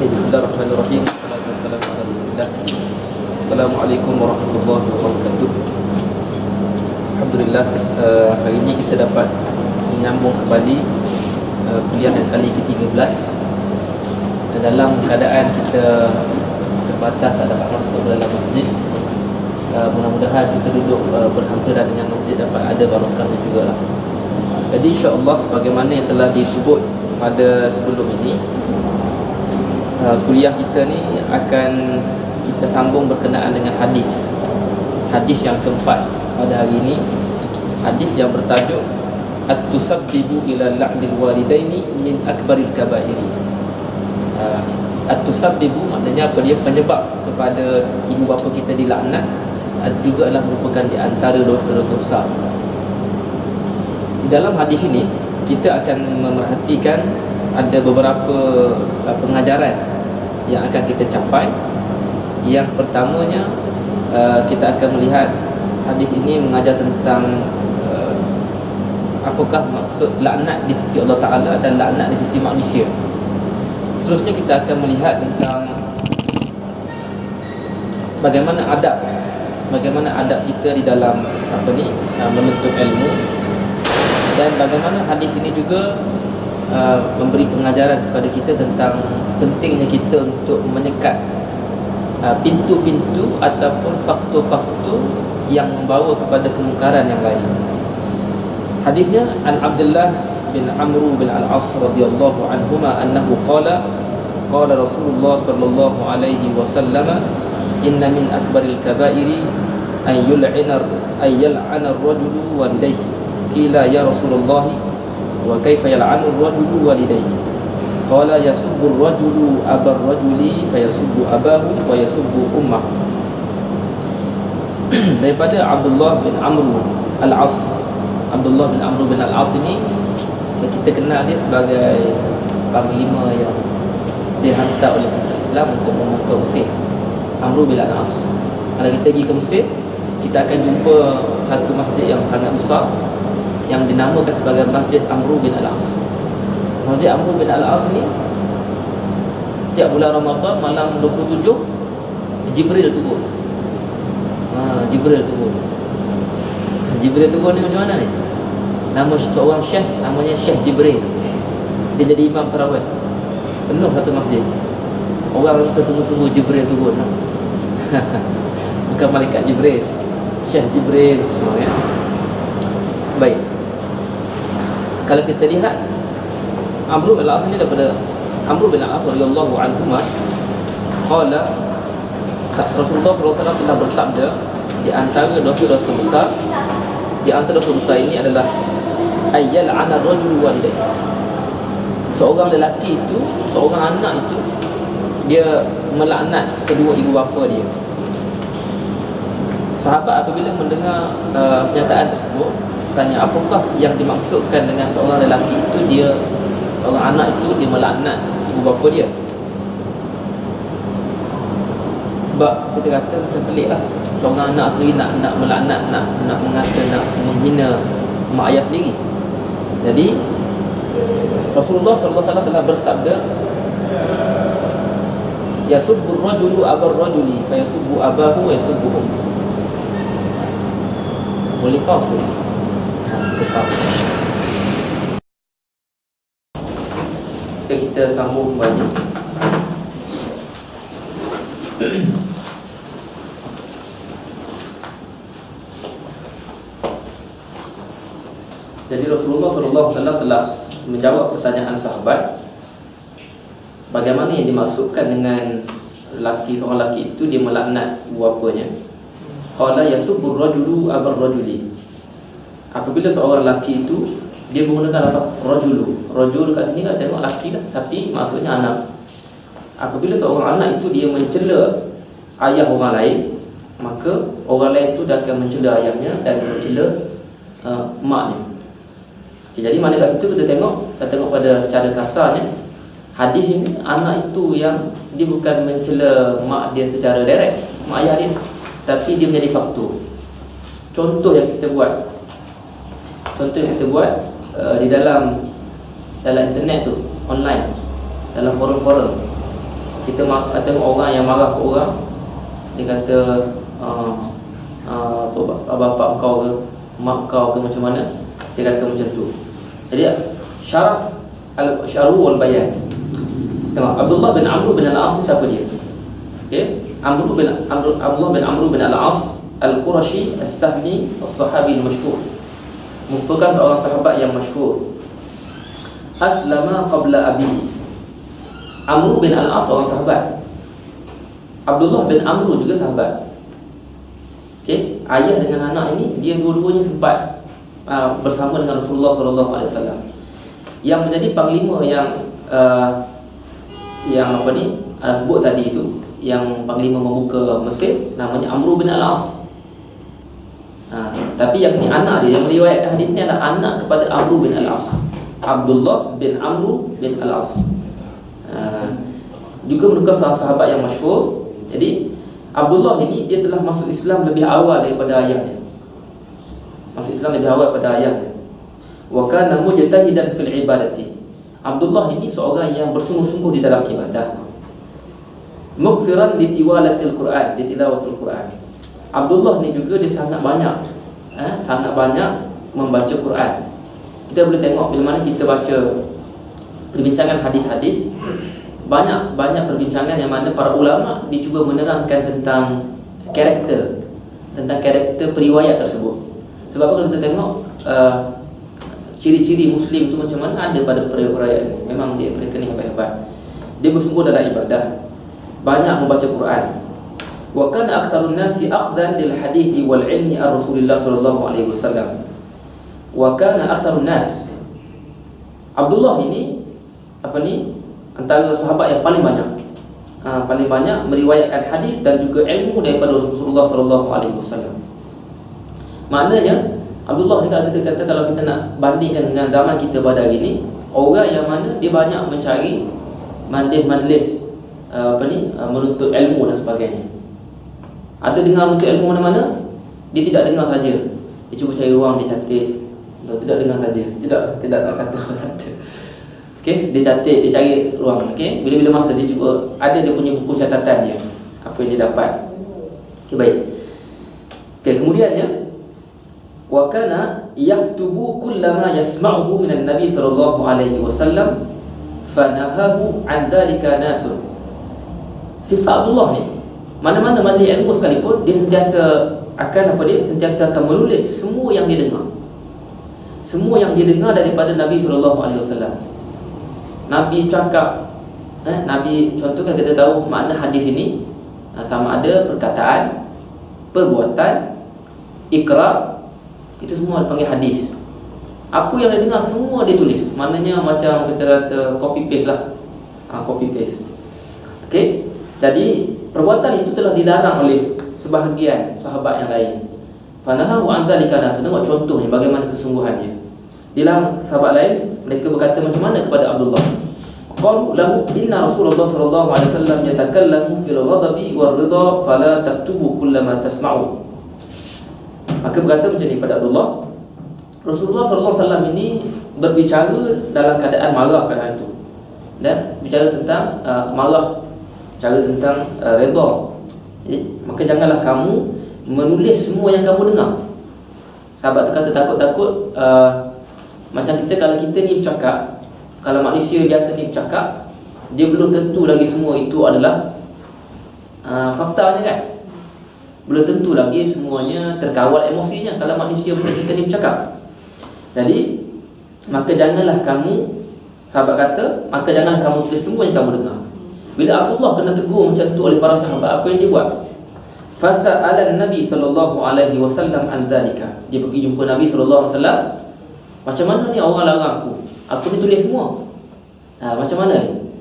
Bismillahirrahmanirrahim. Assalamualaikum warahmatullahi wabarakatuh. Assalamualaikum warahmatullahi wabarakatuh. Alhamdulillah, hari ini kita dapat menyambung kembali kuliah yang kali ke-13. Dalam keadaan kita terbatas, tak dapat masuk ke dalam masjid, mudah-mudahan kita duduk berhampiran dengan masjid dapat ada barakahnya jugalah. Jadi insya-Allah sebagaimana yang telah disebut pada sebelum ini, kuliah kita ni akan kita sambung berkenaan dengan hadis yang keempat pada hari ini. Hadis yang bertajuk At-tusabbibu ila la'nil walidaini min akbaril kabairi. At-tusabbibu maknanya apa? Dia penyebab kepada ibu bapa kita dilaknat, juga adalah merupakan di antara dosa-dosa besar. Di dalam hadis ini kita akan memerhatikan ada beberapa pengajaran yang akan kita capai. Yang pertamanya, kita akan melihat hadis ini mengajar tentang apakah maksud laknat di sisi Allah Ta'ala dan laknat di sisi manusia. Seterusnya kita akan melihat tentang bagaimana adab kita di dalam menuntut ilmu, dan bagaimana hadis ini juga memberi pengajaran kepada kita tentang pentingnya kita untuk menyekat pintu-pintu ataupun faktor-faktor yang membawa kepada kemungkaran yang lain. Hadisnya an Abdullah bin Amr bin Al-As radhiyallahu anhuma annahu qala Rasulullah sallallahu alaihi wasallam, inna min akbaril kabairi ay yal'ana ar-rajulu walidayhi. Qila ya Rasulullah wa kaifa yal'anu ar-rajulu walidayhi? Qala yasubbu ar-rajulu abar rajuli fayasubbu abahu wa yasubbu ummah. Daripada Abdullah bin Amr Al-As. Abdullah bin Amr bin Al-As ini kita kenal dia sebagai panglima yang dihantar oleh tentera Islam untuk membuka Mesir. Amr bin Al-As. Kalau kita pergi ke Mesir, kita akan jumpa satu masjid yang sangat besar yang dinamakan sebagai Masjid Amr bin Al-As. Masjid Amr bin Al-As ni setiap bulan Ramadan malam 27 Jibril turun. Jibril turun ni macam mana ni? Nama seorang syekh namanya Syekh Jibril. Dia jadi imam tarawih. Penuh satu masjid. Orang tunggu-tunggu Jibril turun. Bukan malaikat Jibril, Syekh Jibril. Ya. Baik. Kalau kita lihat Amr bin Al-As ni, daripada Amr bin Al-As radhiyallahu anhu qala, Rasulullah SAW telah bersabda, di antara dosa-dosa besar, di antara dosa besar ini adalah ayyal 'ana ar-rajulu walidayhi. Seorang lelaki itu, seorang anak itu, dia melaknat kedua ibu bapa dia. Sahabat apabila mendengar pernyataan tersebut tanya, apakah yang dimaksudkan dengan seorang lelaki itu, dia orang anak itu dia melaknat ibu bapa dia? Sebab kita kata macam pelik lah, seorang anak sendiri nak melaknat, nak mengata, nak menghina mak ayah sendiri. Jadi Rasulullah SAW telah bersabda, yasubbu ar-rajulu abar rajuli fayasubbu abahu wa yasubbu ummuh. Boleh pause ke? Kita sambung kembali. Jadi Rasulullah SAW telah menjawab pertanyaan sahabat, bagaimana yang dimaksudkan dengan seorang lelaki itu dia melaknat ibu bapanya. Qala yasubbu ar-rajulu abar rajuli. Apabila seorang lelaki itu dia menggunakan lafaz rajulu. Rajul kat sini kan tengok lelaki lah, tapi maksudnya anak. Apabila seorang anak itu dia mencela ayah orang lain, maka orang lain itu dah akan mencela ayahnya dan mencela maknya. Jadi mana kat situ kita tengok pada secara kasarnya, hadis ini anak itu yang dia bukan mencela mak dia secara direct, mak ayah dia, tapi dia menjadi faktor. Contoh yang kita buat di dalam internet tu, online, dalam forum-forum, Kita tengok orang yang marah ke orang, dia kata bapak kau ke, mak kau ke, macam mana, dia kata macam tu. Jadi syarah al-syaru wal bayan. Tengok Abdullah bin Amr bin Al-As ni siapa dia? Okey, Abdullah bin Amr bin Al-As Al-Qurashi As-Sahmi As-Sahabi Al-Mashhur, merupakan seorang sahabat yang masyhur. Aslama qabla abi. Amr bin Al-As seorang sahabat. Abdullah bin Amr juga sahabat. Okey, ayah dengan anak ini dia dua-duanya sempat bersama dengan Rasulullah sallallahu alaihi wasallam. Yang menjadi panglima yang apa ni sebut tadi itu, yang panglima membuka Mesir, namanya Amr bin Al-As. Tapi yang ni anak dia yang meriwayatkan hadis ni adalah anak kepada Amr bin Al-As, Abdullah bin Amr bin Al-As. Juga merupakan seorang sahabat yang masyhur. Jadi Abdullah ini dia telah masuk Islam lebih awal daripada ayahnya. Masuk Islam lebih awal daripada ayahnya. Wa kana mujtahidan fil ibadati. Abdullah ini seorang yang bersungguh-sungguh di dalam ibadah. Muqfiran li tiwalatil Quran, di tilawatul Quran. Abdullah ni juga dia sangat banyak membaca Quran. Kita boleh tengok bila mana kita baca perbincangan hadis-hadis, banyak perbincangan yang mana para ulama dicuba menerangkan tentang karakter periwayat tersebut. Sebab apa, kalau kita tengok ciri-ciri Muslim tu macam mana ada pada periwayat ni. Memang mereka ni hebat-hebat. Dia bersungguh dalam ibadah, banyak membaca Quran. Wa kana aktsarun nasi akhdan lil hadithi wal ilmi ar Rasulillah sallallahu alaihi wasallam. Wa kana aktsarun nas. Abdullah ini antara sahabat yang paling banyak meriwayatkan hadis dan juga ilmu daripada Rasulullah sallallahu alaihi wasallam. Maknanya Abdullah ni kalau kita nak bandingkan dengan zaman kita pada hari ni, orang yang mana dia banyak mencari majlis menuntut ilmu dan sebagainya. Ada dengar menuntut ilmu mana-mana, dia tidak dengar saja. Dia cuba cari ruang, dia catat. Tidak dengar saja. Tidak nak kata apa saja. Okey, dia catat, dia cari ruang. Okey, bila-bila masa dia cuba, ada dia punya buku catatan dia, apa yang dia dapat. Okey, baik. Okey, kemudiannya wa kana yaktubu kullama yasma'uhu minan nabi sallallahu alaihi wasallam fanahahu an dhalika nasun. Sifat Abdullah ni, mana-mana majlis ilmu sekalipun, dia sentiasa akan menulis semua yang dia dengar. Semua yang dia dengar daripada Nabi sallallahu alaihi wasallam. Nabi cakap, Nabi, contohkan kita tahu makna hadis ini, sama ada perkataan, perbuatan, ikrar, itu semua dipanggil hadis. Apa yang dia dengar semua dia tulis. Maknanya macam kita kata copy paste lah. Copy paste. Okey. Jadi perbuatan itu telah dilarang oleh sebahagian sahabat yang lain. Fanahu an dzalika nas. Tengok contohnya bagaimana kesungguhannya. Dilarang sahabat lain, mereka berkata macam mana kepada Abdullah? Qalu lahu inna Rasulullah sallallahu alaihi wasallam yatakallamu fil ghadabi war ridha fala taktubu kullama tasma'u. Maka berkata macam ni pada Abdullah, Rasulullah sallallahu alaihi wasallam ini berbicara dalam keadaan marah pada hari itu, dan bicara tentang marah, bicara tentang redha. Maka janganlah kamu menulis semua yang kamu dengar. Sahabat tu kata takut-takut macam kita, kalau kita ni bercakap, kalau manusia biasa ni bercakap, dia belum tentu lagi semua itu adalah faktanya kan. Belum tentu lagi semuanya terkawal emosinya kalau manusia macam kita ni bercakap. Jadi maka janganlah kamu, sahabat kata, maka janganlah kamu tulis semua yang kamu dengar. Bila Abdullah kena tegur macam tu oleh para sahabat, apa yang dia buat? Fasa'ala Nabi sallallahu alaihi wasallam an dzalika. Dia pergi jumpa Nabi sallallahu alaihi wasallam. Macam mana ni orang larang aku ni tulis semua. Macam mana ni?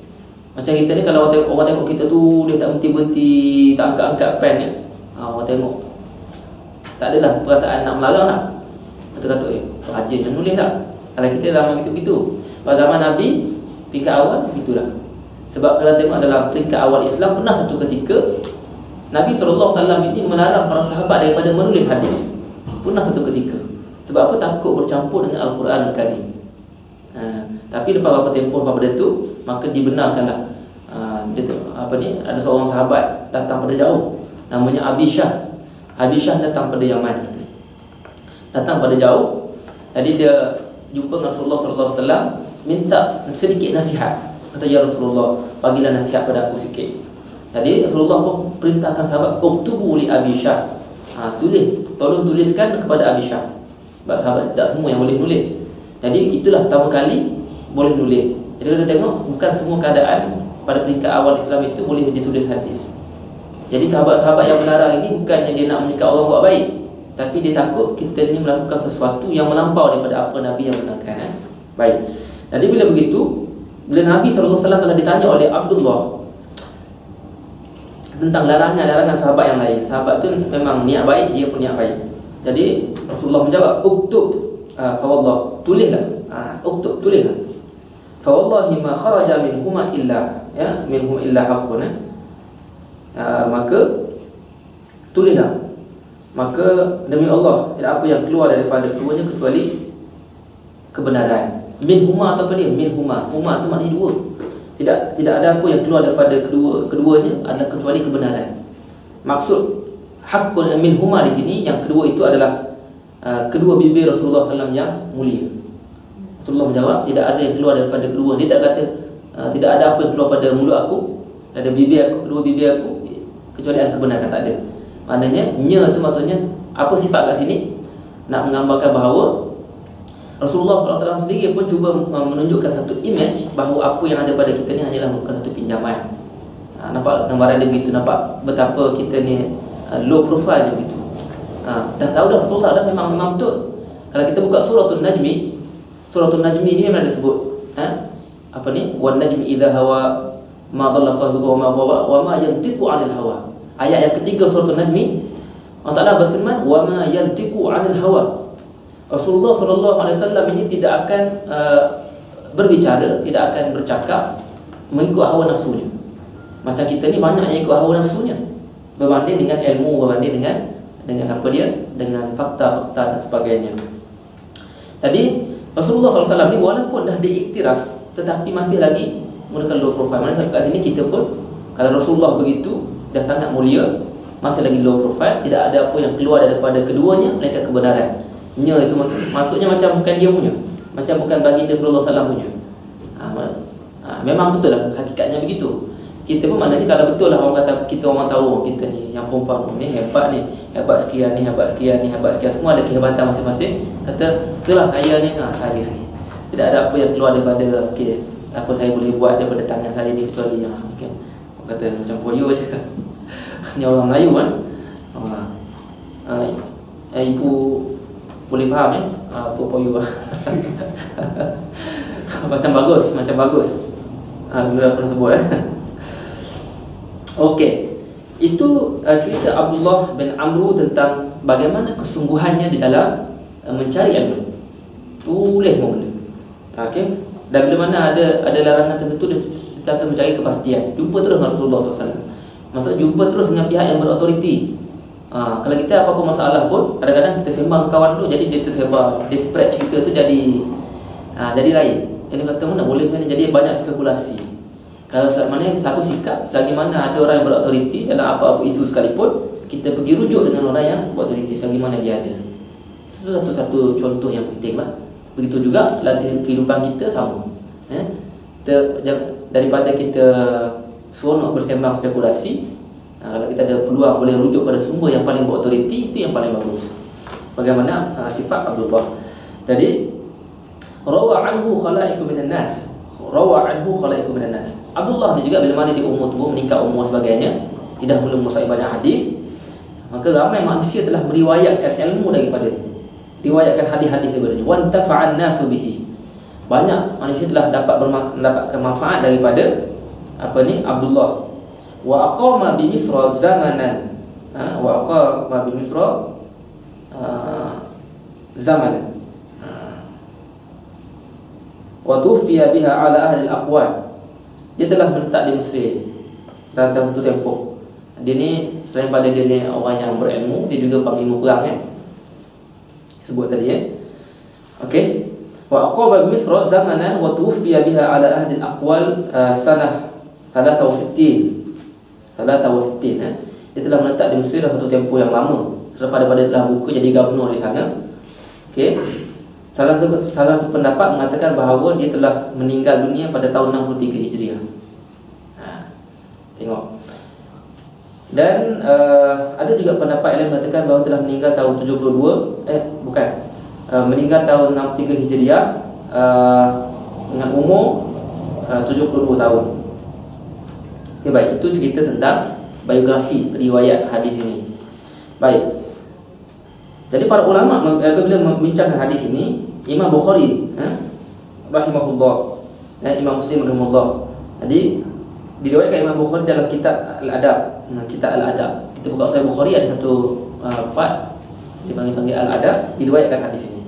Macam kita ni, kalau orang tengok kita tu, dia tak berhenti-berhenti, tak angkat-angkat pen ni, orang tengok tak adalah perasaan nak melarang lah. Kata-kata rajin yang nulis tak. Kalau kita zaman kita begitu. Pada zaman Nabi peringkat awal begitulah. Sebab kalau tengok dalam peringkat awal Islam, pernah satu ketika Nabi SAW ini melarang para sahabat daripada menulis hadis. Pernah satu ketika. Sebab apa? Takut bercampur dengan Al-Quran Al-Karim. Tapi lepas beberapa tempoh pada itu, maka dibenarkanlah dia tu, ada seorang sahabat datang pada jauh, namanya Abishah. Abishah datang pada Yaman, datang pada jauh. Jadi dia jumpa dengan Rasulullah sallallahu alaihi wasallam, minta sedikit nasihat. Kata, ya Rasulullah, bagilah nasihat pada aku sikit. Jadi Rasulullah pun perintahkan sahabat, uktubu li Abishah, tolong tuliskan kepada Abishah. Sebab sahabat tak semua yang boleh nulis. Jadi itulah pertama kali boleh nulis. Jadi kita tengok, bukan semua keadaan pada peringkat awal Islam itu boleh ditulis hadis. Jadi sahabat-sahabat yang melarang ini bukannya dia nak menyekat orang buat baik, tapi dia takut kita ni melakukan sesuatu yang melampau daripada apa Nabi yang benarkan. Baik. Jadi bila begitu, bila Nabi SAW telah ditanya oleh Abdullah tentang larangan-larangan sahabat yang lain, sahabat tu memang niat baik, dia pun niat baik. Jadi Rasulullah menjawab, uktub, fawallah, tulislah, uktub, tulislah. Fawallahi ma kharaja minhuma illa, minhum illa haqqun. Maka tulislah, maka demi Allah, tidak apa yang keluar daripada keduanya kecuali kebenaran. Minhuma atau apa dia? Minhuma, huma tu maknanya dua. Tidak ada apa yang keluar daripada keduanya adalah kecuali kebenaran. Maksud haqqun minhuma di sini, yang kedua itu adalah kedua bibir Rasulullah SAW yang mulia. Rasulullah menjawab, tidak ada yang keluar daripada kedua. Dia tak kata tidak ada apa yang keluar pada mulut aku, ada bibir aku, kedua bibir aku, kecuali ada kebenaran. Tak ada. Maknanya nya tu maksudnya apa sifat kat sini? Nak menggambarkan bahawa Rasulullah SAW sendiri pun cuba menunjukkan satu image bahawa apa yang ada pada kita ni hanyalah merupakan satu pinjaman. Nampak gambaran dia begitu, nampak betapa kita ni low profile je begitu. Dah tahu dah Rasulullah dah memang betul. Kalau kita buka suratul Najmi, suratul Najmi ni memang ada sebut wan najmi idza hawa ma dhalla sahibuhu wa ma ghawa wa ma yantiqu 'anil hawa. Ayat yang ketiga suratul Najmi, Allah Taala berfirman, wa ma yantiqu 'anil hawa. Rasulullah SAW ini tidak akan berbicara, tidak akan bercakap mengikut hawa nafsunya. Macam kita ni banyak yang ikut hawa nafsunya, berbanding dengan ilmu, berbanding dengan apa dia, dengan fakta-fakta dan sebagainya. Jadi Rasulullah SAW ni walaupun dah diiktiraf, tetapi masih lagi menggunakan low profile. Maksudnya kat sini kita pun, kalau Rasulullah begitu dah sangat mulia, masih lagi low profile, tidak ada apa yang keluar daripada keduanya melainkan kebenaran. Nya itu maksudnya macam bukan dia punya, macam bukan baginda Rasulullah SAW punya. Memang betul lah, hakikatnya begitu. Kita pun maknanya kalau betul lah orang kata, kita orang tahu kita ni yang perempuan ni hebat ni, hebat sekian ni, hebat sekian ni, hebat sekian, semua ada kehebatan masing-masing. Kata itulah saya ni, saya ni. Tidak ada apa yang keluar daripada apa saya boleh buat daripada tangan saya ni kecuali yang orang kata macam poyo je. Ni orang Melayu kan. Ibu boleh faham apa poyo. Macam bagus. Bila pernah sebut Okey. Itu cerita Abdullah bin Amru tentang bagaimana kesungguhannya di dalam mencari ilmu. Tulis semua benda. Okey. Dan bila mana ada larangan tertentu, dia sentiasa mencari kepastian. Jumpa terus dengan Rasulullah SAW. Maksud jumpa terus dengan pihak yang berautoriti. Kalau kita apa-apa masalah pun, kadang-kadang kita sembang kawan dulu, jadi dia tersebar, dia spread cerita tu jadi lain. Yang dia kata mana boleh mana, jadi banyak spekulasi. Kalau mana satu sikap, selagi mana ada orang yang berautoriti dalam apa-apa isu sekalipun, kita pergi rujuk dengan orang yang berautoriti selagi mana dia ada. Satu contoh yang penting lah. Begitu juga dalam kehidupan kita sama. Daripada kita seronok bersembang spekulasi, kalau kita ada peluang boleh rujuk pada sumber yang paling berautoriti, itu yang paling bagus. Bagaimana sifat Abdullah. Jadi rawa anhu khalaiqu minan nas. Abdullah ni juga bila mana dia umur tua, meningkat umur sebagainya, tidak boleh menguasai banyak hadis, maka ramai manusia telah meriwayatkan ilmu daripada dia, riwayatkan hadis-hadis daripada dia. Wa tafa'an nasu bihi. Banyak manusia telah mendapatkan manfaat daripada Abdullah. Wa aqama bi Misra zamanan. Zamanan. Wa tufiya biha ala ahli al-aqwal. Dia telah menetap di Mesir dalam tempoh. Dia ni selain pada dia ni orang yang berilmu, dia juga panglima perang sebut tadi Okey. Wa aqama bi Misra zamanan wa tufiya biha ala ahli al-aqwal sanah Salasah wa sittin. Dia telah menetap di Mesir dalam satu tempoh yang lama selepas daripada telah buka jadi gubernur di sana. Okey. Salah satu pendapat mengatakan bahawa dia telah meninggal dunia pada tahun 63 Hijriah. Tengok. Dan ada juga pendapat yang mengatakan bahawa telah meninggal tahun 72, meninggal tahun 63 Hijriah dengan umur 72 tahun. Okay, baik, itu cerita tentang biografi riwayat hadis ini. Baik. Jadi para ulama bila membincangkan hadis ini, Imam Bukhari rahimahullah, Imam Muslim rahimahullah. Jadi diriwayatkan Imam Bukhari dalam kitab Al-Adab. Kitab Al-Adab. Kita buka Sahih Bukhari, ada satu part dipanggil Al-Adab, diriwayatkan hadis ini.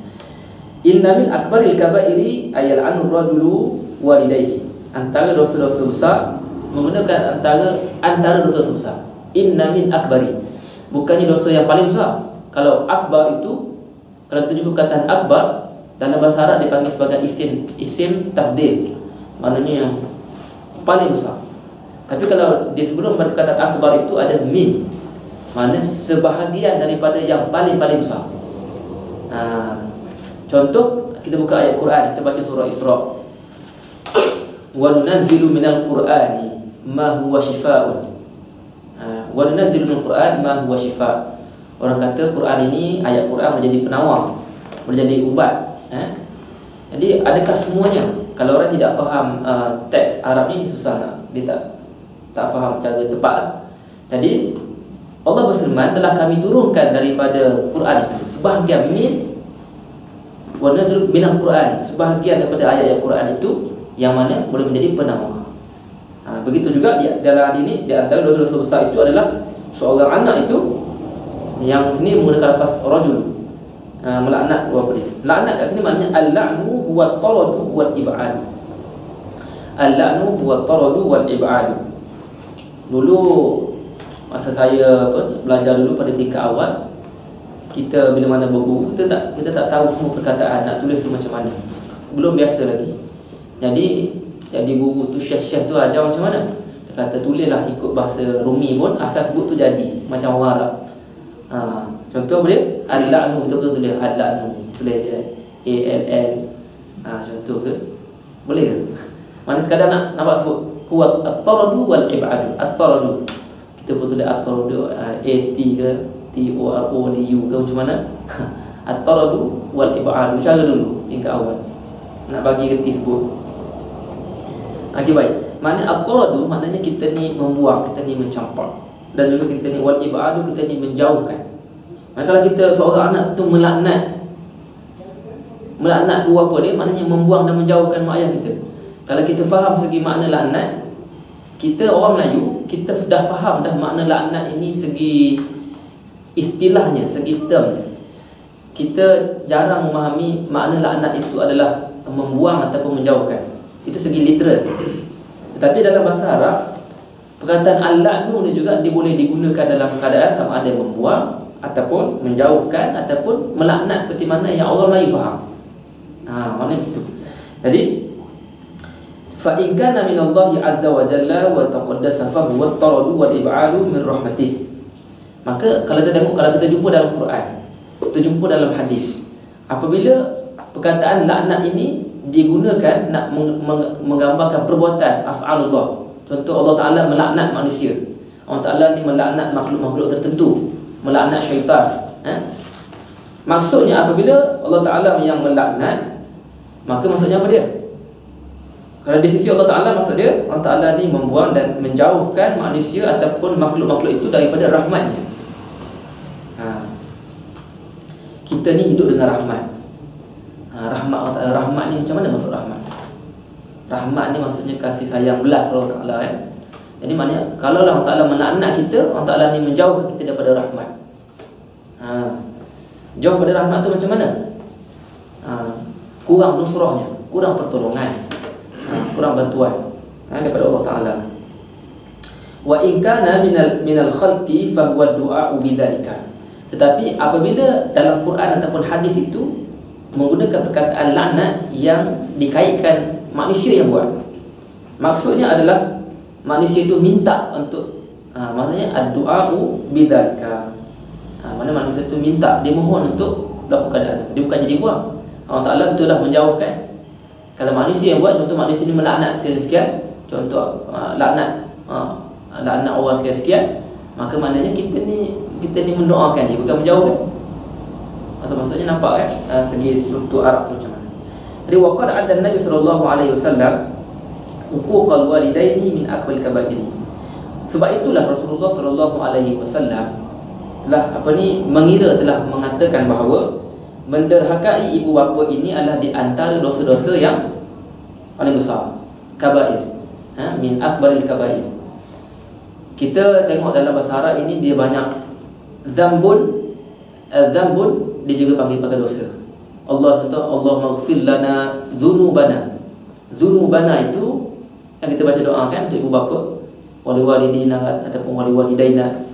Inna min akbaril kabairi ayal anu rajulu walidayhi. Antara dosa-dosa besar menggunakan antara dosa besar. Inna min akbari, bukannya dosa yang paling besar. Kalau akbar itu, kalau kita jumpa perkataan akbar dalam bahasa Arab dipanggil sebagai isim tafdil, maknanya yang paling besar. Tapi kalau di sebelum perkataan akbar itu ada min, maknanya sebahagian daripada yang paling besar. Contoh, kita buka ayat Quran, kita baca surah Isra. Wa nunazzilu minal Qur'ani ma huwa shifaa'un. Wa nunazzilu minal Qur'an ma huwa shifaa'. Orang kata Quran ini, ayat Quran menjadi penawar, menjadi ubat. Jadi adakah semuanya? Kalau orang tidak faham teks Arab ini susah nak, dia tak faham secara tepat lah. Jadi Allah berfirman, telah kami turunkan daripada Quran itu sebahagian min wa nazil minal Quran, sebahagian daripada ayat-ayat Quran itu yang mana boleh menjadi penawar. Begitu juga dalam hadis ini, di antara dosa-dosa besar itu adalah seorang anak itu yang sini menggunakan lafaz rajul, melaknat apa dia? Laknat kat sini maknanya al-la'nu huwa at-taradu wal ib'ad. Al-la'nu huwa at-taradu wal ib'ad. Dulu masa saya belajar dulu pada tingkat awal, kita bila mana berguru, kita tak tahu semua perkataan nak tulis tu macam mana. Belum biasa lagi. Jadi guru tu syekh tu ajar macam mana? Dia kata tulislah ikut bahasa Rumi pun, asal sebut tu jadi macam orang Arab. Contoh boleh al-la'nu, kita betul tulis al-la'nu, tulis je A-L-L. Contoh ke? Boleh ke? Mana sekadar nak sebut huwa at-taradu wal ib'adu. At-taradu kita pun tulis at-taradu A-T ke T-O-R-O-D-U ke macam mana? At-taradu wal ib'adu. Cara dulu tingkat awal nak bagi reti sebut. Okay, baik. Makna at-taradu maknanya kita ni membuang, kita ni mencampak, dan juga kita ni wal ib'adu, kita ni menjauhkan. Maka kalau kita seorang anak tu melaknat tu apa dia? Maknanya membuang dan menjauhkan mak ayah kita. Kalau kita faham segi makna laknat, kita orang Melayu, kita dah faham dah makna laknat ini segi istilahnya, segi term. Kita jarang memahami makna laknat itu adalah membuang ataupun menjauhkan. Itu segi literal. Tetapi dalam bahasa Arab, perkataan al-la'nu ni juga dia boleh digunakan dalam keadaan sama ada membuang ataupun menjauhkan ataupun melaknat seperti mana yang orang Melayu faham. Maknanya itu. Jadi fa in kana min Allah azza wa jalla wa taqaddasa fa huwa at-taradu wal ib'adu min rahmatih. Maka kalau kita jumpa dalam Quran, kita jumpa dalam hadis, apabila perkataan laknat ini digunakan nak menggambarkan perbuatan af'alullah. Contoh Allah Ta'ala melaknat manusia, Allah Ta'ala ni melaknat makhluk-makhluk tertentu, melaknat syaitan. Maksudnya apabila Allah Ta'ala yang melaknat, maka maksudnya apa dia? Kalau di sisi Allah Ta'ala, maksud dia Allah Ta'ala ni membuang dan menjauhkan manusia ataupun makhluk-makhluk itu daripada rahmatnya. Kita ni hidup dengan rahmat. Rahmat ni macam mana maksud rahmat? Rahmat ni maksudnya kasih sayang, belas Allah Ta'ala kan? Jadi maknanya kalau Allah Ta'ala melaknat kita, Allah Ta'ala ni menjauhkan kita daripada rahmat. Jauh pada rahmat tu macam mana? Kurang nusrahnya, kurang pertolongan, kurang bantuan daripada Allah Ta'ala. Wa in kana minal khalqi fa huwa du'a'u bidzalika. Tetapi apabila dalam Quran ataupun hadis itu menggunakan perkataan laknat yang dikaitkan manusia yang buat, maksudnya adalah manusia itu minta untuk maksudnya ad-du'a'u bidzalika. Mana manusia itu minta, dia mohon untuk lakukan keadaan. Dia bukan jadi buat. Allah Ta'ala betullah menjauhkan. Kalau manusia yang buat, contoh manusia ni melaknat sekian-sekian, contoh laknat orang sekian-sekian, maka maknanya kita ni mendoakan dia, bukan menjauhkan. Maksudnya nampak segi struktur Arab tu macam mana. Jadi waqad adda Nabi sallallahu alaihi wasallam uquqal walidaini min akbar kabair. Sebab itulah Rasulullah sallallahu alaihi wasallam telah telah mengatakan bahawa menderhakai ibu bapa ini adalah di antara dosa-dosa yang paling besar, kabair. Min akbaril kabair. Kita tengok dalam bahasa Arab ini dia banyak dzambun, dia juga panggil pakai dosa. Allah contoh, Allah maghfir lana dzunubana. Dzunubana itu yang kita baca doa kan untuk ibu bapa, wali walidina ataupun wali walidaina.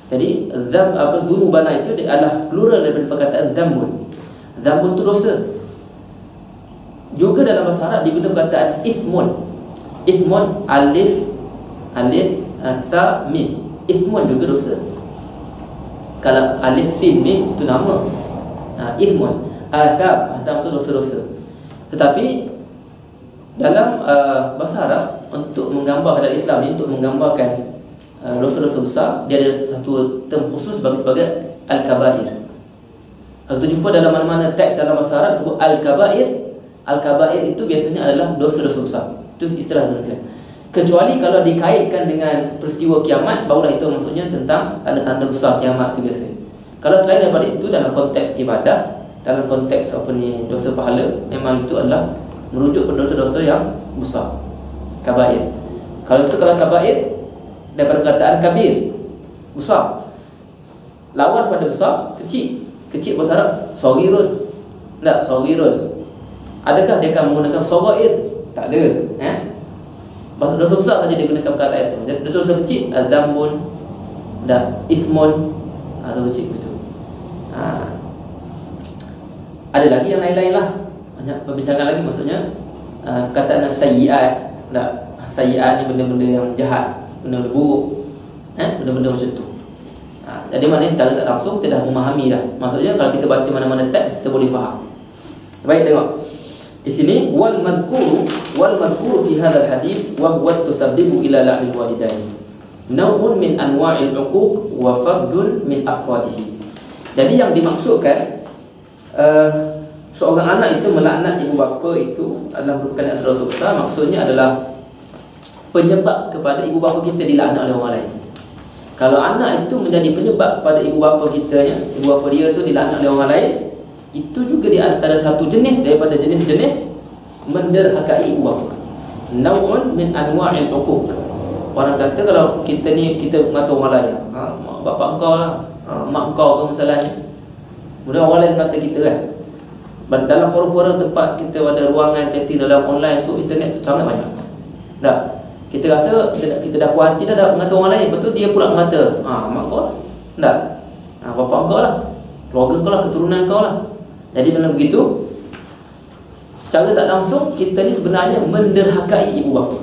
Jadi dzunubana itu adalah plural daripada perkataan dzambun. Dzambun itu dosa. Juga dalam bahasa Arab digunakan perkataan ithmun. Ithmun alif tha mim. Ithmun juga dosa. Kalau alif sin mim itu nama. Ithmun. Atham itu dosa-dosa. Tetapi dalam bahasa Arab, untuk menggambarkan dalam Islam ini, untuk menggambarkan dosa-dosa besar, dia ada satu term khusus sebagai al-kabair. Kalau kita jumpa dalam mana-mana teks dalam bahasa Arab sebut al-kabair, al-kabair itu biasanya adalah dosa-dosa besar. Itu istilah dunia. Kecuali kalau dikaitkan dengan peristiwa kiamat, barulah itu maksudnya tentang tanda-tanda besar kiamat itu biasa. Kalau selain daripada itu, dalam konteks ibadah, dalam konteks dosa pahala, memang itu adalah merujuk ke dosa-dosa yang besar, kabair. Kalau kabair daripada perkataan kabir, besar. Lawan pada besar, kecil. Kecil bahasa Arab saghirun. Tak, saghirun. Adakah dia akan menggunakan saghair? Tak ada. Bahasa dosa besar saja dia gunakan perkataan itu. Dosa kecil, dzambun, ithmun, atau kecil begitu. Ada lagi yang lain-lain lah. Banyak perbincangan lagi, maksudnya perkataan sayyi'at. Sayyi'at ni benda-benda yang jahat, benda-benda buruk, benda-benda macam tu. Jadi maknanya secara tak langsung kita dah memahami dah. Maksudnya kalau kita baca mana-mana teks, kita boleh faham. Baik, tengok di sini, wal madhkuru fi hadzal hadis wa huwa tusabbibu ila la'nil walidain, naw'un min anwa'il 'uquq wa fardun min afradihi. Jadi yang dimaksudkan seorang anak itu melaknat ibu bapa itu adalah merupakan dosa besar. Maksudnya adalah penyebab kepada ibu bapa kita dilaknat oleh orang lain. Kalau anak itu menjadi penyebab kepada ibu bapa kita, ibu bapa dia tu dilaknat oleh orang lain, itu juga di antara satu jenis daripada jenis-jenis menderhakai ibu bapa. Naw'un min anwa'il 'uquq. Orang kata kalau kita mengata orang lain, bapak engkau lah, mak engkau ke masalahnya. Kemudian orang lain kata kita kan. Dalam forum-forum tempat kita ada ruangan chatting dalam online tu, internet tu sangat banyak. Kita rasa kita dah puas hati dah mengata orang lain, betul dia pula mengata mak kau lah, bapak kau lah, keluarga kau lah, keturunan kau lah. Jadi bila begitu, secara tak langsung kita ni sebenarnya menderhakai ibu bapa.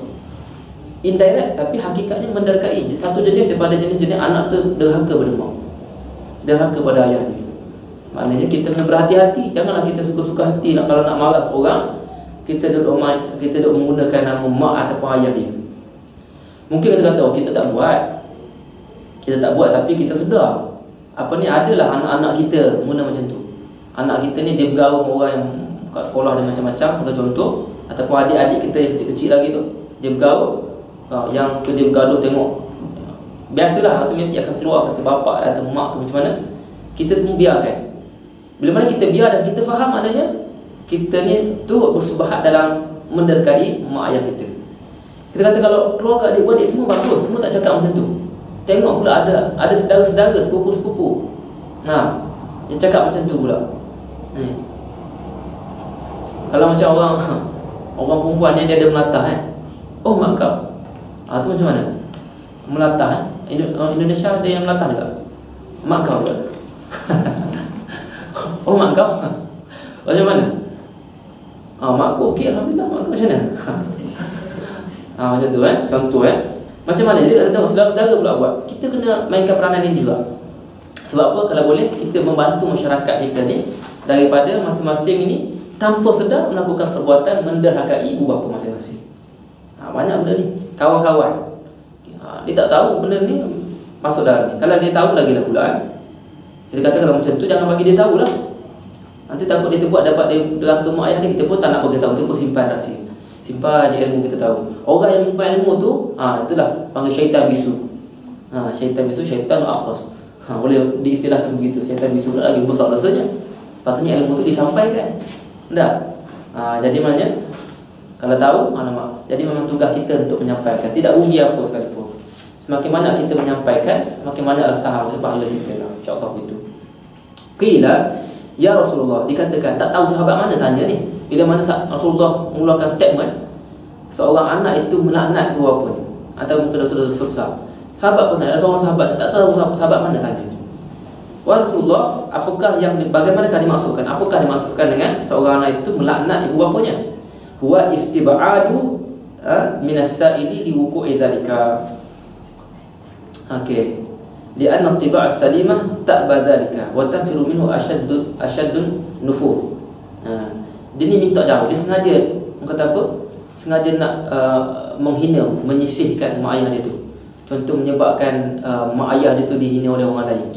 Indirect, tapi hakikatnya menderhakai. Satu jenis daripada jenis-jenis anak tu derhaka pada mak, derhaka pada ayah dia. Maknanya kita kena berhati-hati. Janganlah kita suka-suka hati kalau nak marah ke orang, kita duduk menggunakan nama mak ataupun ayah dia. Mungkin kita kata kita tak buat, tapi kita sedar adalah anak-anak kita guna macam tu. Anak kita ni dia bergaul dengan orang yang kat sekolah dia macam-macam, contoh, ataupun adik-adik kita yang kecil-kecil lagi tu, dia bergaul, yang tu dia bergaduh, tengok biasalah automatik akan keluar kata bapak atau mak tu macam mana. Kita pun biarkan. Bila mana kita biar dan kita faham, maknanya kita ni tu bersubahat dalam menderkai mak ayah kita. Kita kata kalau keluarga adik-beradik semua bagus, semua tak cakap macam tu. Tengok pula ada saudara-saudara, sepupu-sepupu, dia cakap macam tu pula. Kalau macam orang perempuan yang dia ada melatah oh mak kau, tu macam mana? Melatah Indonesia ada yang melatah juga. Mak kau juga. Oh mak kau macam mana? Mak aku okey, alhamdulillah. Mak kau macam mana? Macam tu contoh macam mana dia kata saudara-saudara pula buat. Kita kena mainkan peranan ini juga. Sebab apa? Kalau boleh kita membantu masyarakat kita ni daripada masing-masing ini tanpa sedar melakukan perbuatan menderhakai ibu bapa masing-masing. Banyak benda ni. Kawan-kawan dia tak tahu benda ni masuk dalam ni. Kalau dia tahu lagilah pula kita kata kalau macam tu jangan bagi dia tahu lah. Nanti takut dia terbuat dapat dia derhaka mak ayah dia, kita pun tak nak bagi tahu, kita pun simpan rahsia. Simpan je ilmu kita tahu. Orang yang menyimpan ilmu tu itulah panggil syaitan bisu. Syaitan bisu, syaitan akhras. Boleh diistilahkan begitu. Syaitan bisu lagi besar rasanya. Patutnya ilmu tu disampaikan. Tak? Jadi maknanya kalau tahu, alamak. Jadi memang tugas kita untuk menyampaikan. Tidak rugi apa sekalipun. Semakin banyak kita menyampaikan, semakin banyaklah saham pahala kita lah. InsyaAllah begitu. Qila ya Rasulullah, dikatakan tak tahu sahabat mana tanya ni. Bila mana Rasulullah mengeluarkan statement seorang anak itu melaknat ibu bapanya atau mungkin dosa-dosa besar. Sahabat pun tanya, ada seorang sahabat tak tahu sahabat mana tanya. Wahai Rasulullah, apakah yang bagaimanakah dimaksudkan? Apakah dimaksudkan dengan seorang anak itu melaknat ibu bapanya? Huwa istib'adu minas sa'ili liwuqu'i dzalika. Okey. Li'anna at-tiba' as-salimah ta'ba dzalika wa tanfiru minhu ashaddun nufur. Dia ni minta jauh, dia sengaja kata apa? Sengaja nak menghina, menyisihkan mak ayah dia tu. Contoh menyebabkan mak ayah dia tu dihina oleh orang lain.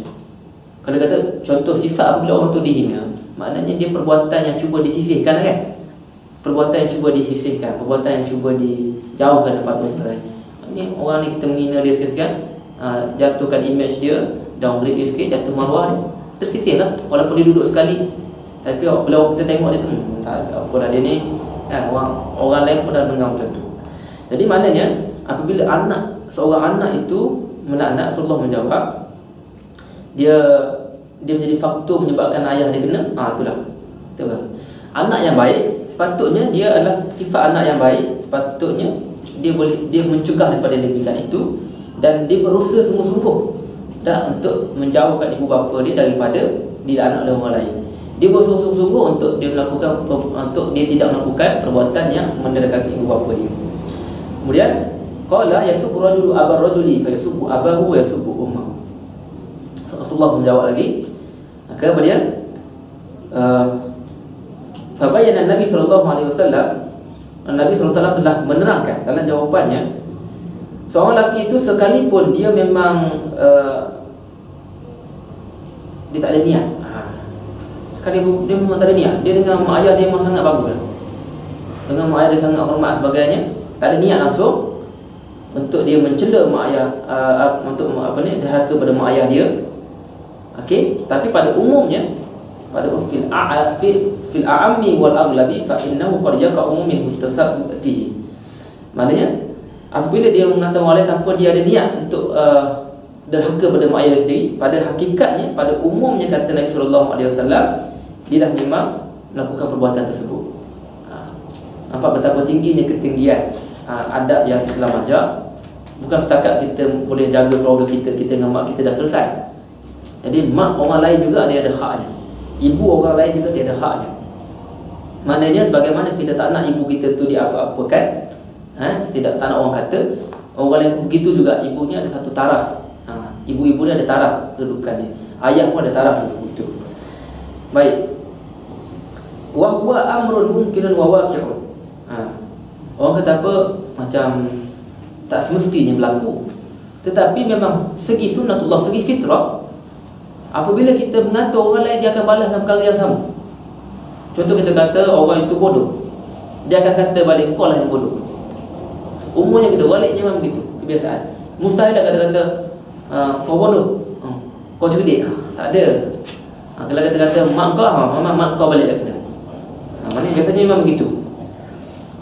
Kalau kata contoh sifat apabila orang tu dihina, maknanya dia perbuatan yang cuba disisihkan kan? Perbuatan yang cuba disisihkan, perbuatan yang cuba dijauhkan daripada orang lain. Ini orang ni kita menghina dia sikit-sikit, jatuhkan image dia, downgrade dia sikit, jatuh maruah dia. Tersisih lah walaupun dia duduk sekali. Tapi bila kita tengok dia tu tak apa dah dia ni kan, orang lain pun dah dengar macam tu. Jadi maknanya apabila seorang anak itu melaknat, Rasulullah menjawab dia menjadi faktor menyebabkan ayah dia kena, itulah. Betul. Anak yang baik sepatutnya dia adalah sifat anak yang baik, sepatutnya dia mencegah daripada demikian itu dan dia berusaha sungguh-sungguh dan untuk menjauhkan ibu bapa dia daripada dilaknat oleh orang lain. Dia bersungguh-sungguh untuk dia tidak melakukan perbuatan yang menderhakai ibu bapa dia. Kemudian qala yasubbu rajulu abar rajuli fa yasubbu abahu wa yasubbu ummahu. Rasulullah menjawab lagi. Maka dia fa bayyana Nabi sallallahu alaihi wasallam, Nabi sallallahu alaihi wasallam telah menerangkan dalam jawapannya, seorang lelaki itu sekalipun dia memang dia tak ada niat. Sekali dia memang tak ada niat, dia dengan mak ayah dia memang sangat bagus, dengan mak ayah dia sangat hormat sebagainya, tak ada niat langsung untuk dia mencela mak ayah, untuk derhaka pada mak ayah dia. Okey, tapi pada umumnya, pada fil a'ammi wal aghlabi fa innahu qad yaqa'u min mustasab fihi. Maknanya apabila dia mengatakan orang lain tanpa dia ada niat untuk derhaka pada mak ayah dia sendiri, pada hakikatnya, pada umumnya kata Nabi sallallahu alaihi wasallam, dia dah memang melakukan perbuatan tersebut. Nampak betapa tingginya ketinggian adab yang Islam ajar. Bukan setakat kita boleh jaga keluarga kita dengan mak kita dah selesai. Jadi mak orang lain juga dia ada haknya, ibu orang lain juga dia ada haknya. Maknanya sebagaimana kita tak nak ibu kita tu diapa-apakan, tak nak orang kata, orang lain begitu juga, ibunya ada satu taraf. Ibu-ibu ni ada taraf kedudukan dia, ayah pun ada taraf begitu. Baik. Wa huwa amrun mungkinun wa waqi'un. Orang kata apa, macam tak semestinya berlaku, tetapi memang segi sunnatullah, segi fitrah, apabila kita mengatur orang lain, dia akan balas dengan perkara yang sama. Contoh kita kata orang itu bodoh, dia akan kata balik kau lah yang bodoh. Umumnya kita baliknya memang begitu, kebiasaan. Mustahil lah kata-kata kau bodoh, kau cerdik. Tak ada. Kalau kata-kata mak kau, mak kau balik dah kena. Maknanya biasanya memang begitu.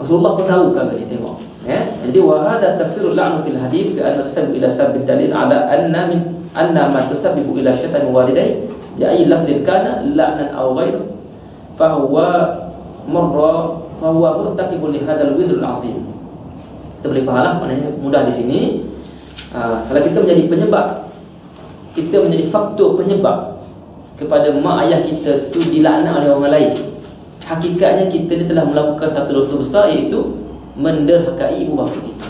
Rasulullah pun tahu kalau dia tengok. Jadi wa hadha tafsirul la'nu fil hadis bi anna tasabbu ila sabbil dalil ala anna ma tasabbu ila syaitan walidai bi ayyi lafzin kana la'nan aw ghair fa huwa murtakibun li hadzal wizr al-'azim. Kita boleh fahamlah, maknanya mudah di sini. Kalau kita menjadi penyebab, kita menjadi faktor penyebab kepada mak ayah kita tu dilaknat oleh orang lain, hakikatnya kita ni telah melakukan satu dosa besar, iaitu menderhakai ibu bapa kita.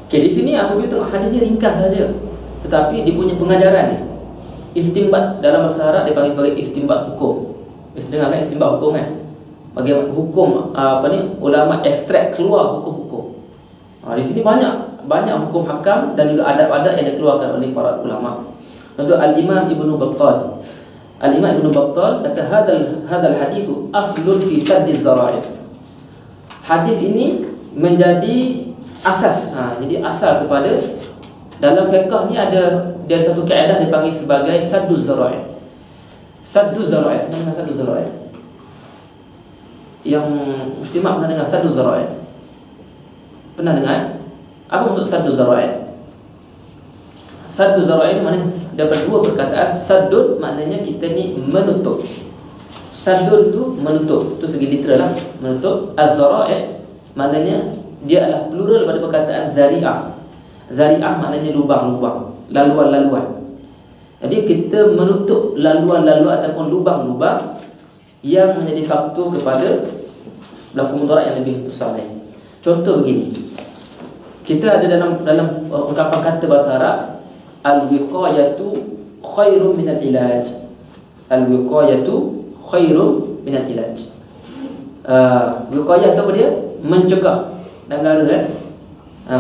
Okey, di sini apabila tengok hadis ni ringkas saja, tetapi dia punya pengajaran ni istinbat dalam bahasa Arab dipanggil sebagai istinbat hukum. Mesti dengar kan istinbat hukum kan? Bagaimana hukum ulama ekstrak keluar hukum-hukum. Di sini banyak hukum hakam dan juga adab-adab yang dikeluarkan oleh para ulama. Contoh Al-Imam Ibnu Battal. Al-Imam Ibnu Battal kata hadal hadithu aslun fi saddiz zara'i. Hadis ini menjadi asas. Jadi asal kepada dalam fiqh ni ada satu kaedah dipanggil sebagai sadduz zara'i. Sadduz zara'i. Apa maksud sadduz zara'i? Yang muslimat pernah dengar sadduz zara'i? Pernah dengar? Apa maksud sadduz zara'i? Sadduz zara'i itu maknanya dapat dua perkataan. Saddun maknanya kita ni menutup. Saddun tu menutup. Itu segi literal lah, menutup. Az-zara'i maknanya dia adalah plural pada perkataan zari'ah. Zari'ah maknanya lubang-lubang, laluan-laluan. Jadi kita menutup laluan-laluan ataupun lubang-lubang yang menjadi faktor kepada berlaku mudarat yang lebih besar lain. Contoh begini. Kita ada dalam ungkapan kata bahasa Arab, al-wiqayatu khairun minal ilaj. Al-wiqayatu khairun minal ilaj. Wiqayah tu apa dia? Mencegah. Dalam bahasa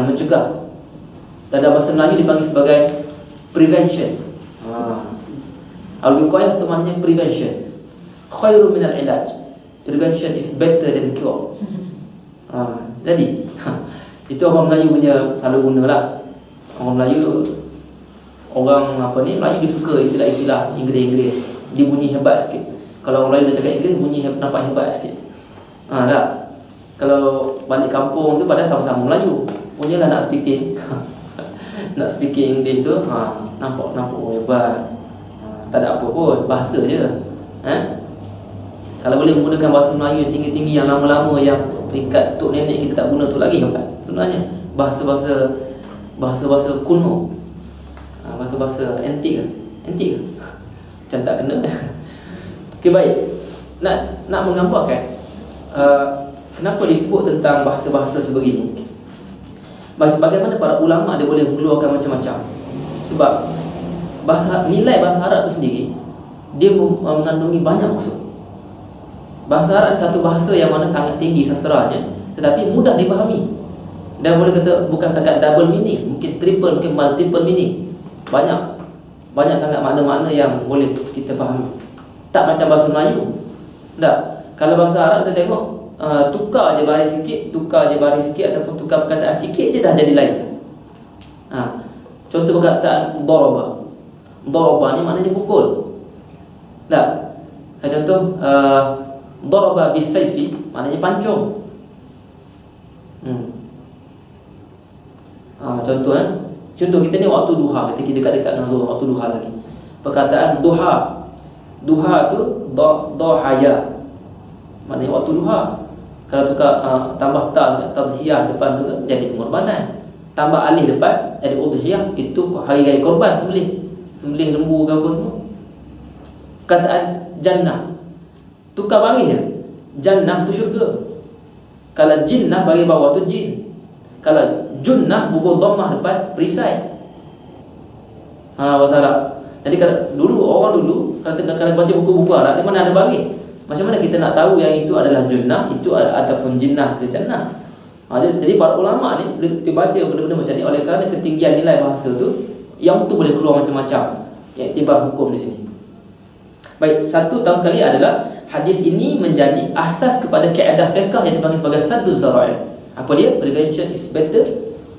mencegah. Dalam bahasa Melayu dipanggil sebagai prevention. Al-wiqayah tu maknanya prevention. Khairun minal ilaj. Prevention is better than cure. Jadi itu orang Melayu punya selalu guna lah. Orang Melayu Melayu dia suka istilah-istilah Inggeris. Dia bunyi hebat sikit. Kalau orang Melayu dah cakap Inggeris, bunyi nampak hebat sikit. Dah. Kalau balik kampung tu padahal sama-sama Melayu, punyalah nak speaking nak speaking English tu, nampak hebat. Tak ada apa pun, bahasa je. Kalau boleh menggunakan bahasa Melayu yang tinggi-tinggi, yang lama-lama, yang peringkat tok nenek kita tak guna tu lagi hebat. Sebenarnya bahasa-bahasa kuno, bahasa-bahasa antik ke? Macam tak kena. Okey, baik. Nak menggambarkan kenapa disebut tentang bahasa-bahasa sebegini. Bagaimana para ulama dia boleh mengeluarkan macam-macam. Sebab nilai bahasa Arab itu sendiri dia mengandungi banyak maksud. Bahasa Arab satu bahasa yang mana sangat tinggi sastranya, tetapi mudah difahami. Dan boleh kata bukan setakat double meaning, mungkin triple, mungkin multiple meaning. Banyak sangat makna-makna yang boleh kita fahami. Tak macam bahasa Melayu. Tak. Kalau bahasa Arab kita tengok, tukar je baris sikit ataupun tukar perkataan sikit je dah jadi lain. Contoh perkataan daraba. Daraba ni maknanya pukul. Tak. Contoh daraba bisayfi maknanya pancung. Contoh kita ni waktu duha, kita dekat-dekat dengan zuhur, waktu duha lagi. Perkataan duha. Duha tu dhahaya. Maknanya waktu duha. Kalau tukar tambah tadhiyah depan tu jadi pengorbanan. Tambah alih depan jadi udhiyah, itu hari raya korban, sembelih lembu ke apa semua. Perkataan jannah. Tukar baris je. Jannah tu syurga. Kalau jinnah bagi bawah tu jin. Kalau junnah bubuh dhammah depan perisai. Bahasa Arab. Jadi kalau orang dulu kalau baca buku-buku Arab, di mana ada baris. Macam mana kita nak tahu yang itu adalah junnah, itu ataupun jinnah ke jannah? Jadi para ulama ni dia baca benda-benda macam ni oleh kerana ketinggian nilai bahasa tu, yang tu boleh keluar macam-macam. Yang timbal hukum di sini. Baik, satu tahun sekali adalah hadis ini menjadi asas kepada kaedah fiqh yang dipanggil sebagai sadduz zara'i. Apa dia? Prevention is better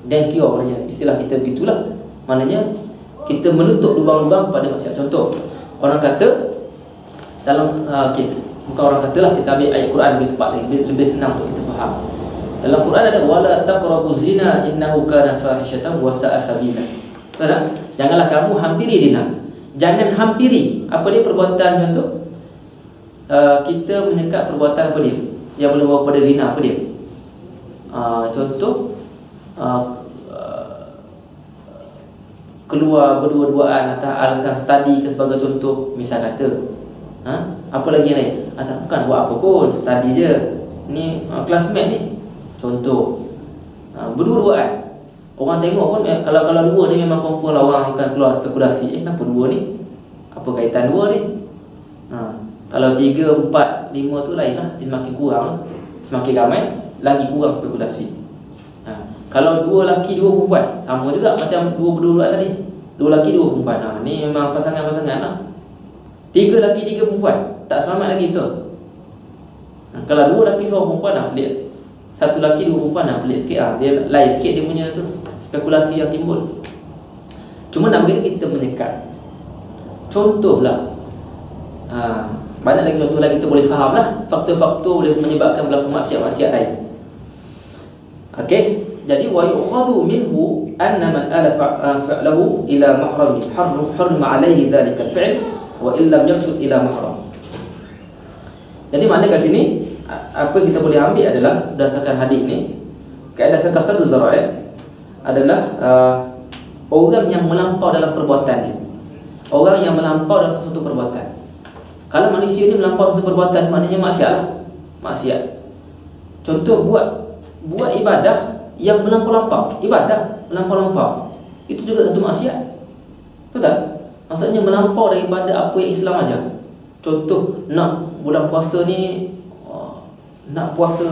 than cure. Maknanya istilah kita begitulah. Maknanya kita menutup lubang-lubang kepada maksiat. Contoh, orang kata dalam bukan orang katalah, kita ambil ayat Quran lebih tepat lagi, lebih senang untuk kita faham. Dalam Quran ada wala taqrabuz zina innahu kana fahishatan wa sa'a sabila. Betul? Janganlah kamu hampiri zina. Jangan hampiri. Apa dia perbuatan contoh? Kita menyekat perbuatan apa dia? Yang boleh bawa kepada zina, apa dia? Contoh keluar berdua-duaan atas alasan study ke sebagai contoh, misal kata. Apa lagi yang lain? Bukan buat apa pun, study je. Ni classmate ni. Contoh. Berdua-duaan. Orang tengok pun kalau dua ni memang confirm lah orang akan keluar spekulasi. Kenapa dua ni? Apa kaitan dua ni? Kalau 3, 4, 5 tu lain lah. Dia semakin kurang, semakin ramai, lagi kurang spekulasi. Kalau 2 lelaki 2 perempuan, sama juga macam 2 berdua tadi. 2 lelaki 2 perempuan. Ni memang pasangan-pasangan lah. 3 lelaki 3 perempuan, tak selamat lagi tu. Kalau 2 lelaki 1 perempuan pelik. 1 lelaki 2 perempuan pelik sikit. Dia lain sikit dia punya tu spekulasi yang timbul. Cuma nak bagi kita menyekat. Contohlah, banyak lagi contoh lagi kita boleh faham lah. Faktor-faktor boleh menyebabkan berlaku maksiat-maksiat lain. Okey, jadi wa yukhadhu minhu anna man alafa fa'lahu ila mahrami harrama alayhi dhalika al-fi'l wa illam yaqsud ila mahram. Jadi makna kat sini apa yang kita boleh ambil adalah berdasarkan hadis ni, kaedah fiqh saddu zara'i adalah orang yang melampau dalam perbuatan dia. Orang yang melampau dalam sesuatu perbuatan. Kalau manusia ni melampau sesuatu perbuatan, maknanya maksiat lah. Maksiat. Contoh buat ibadah yang melampau-lampau. Ibadah melampau-lampau, itu juga satu maksiat. Betul tak? Maksudnya melampau daripada apa yang Islam ajar. Contoh, nak bulan puasa ni nak puasa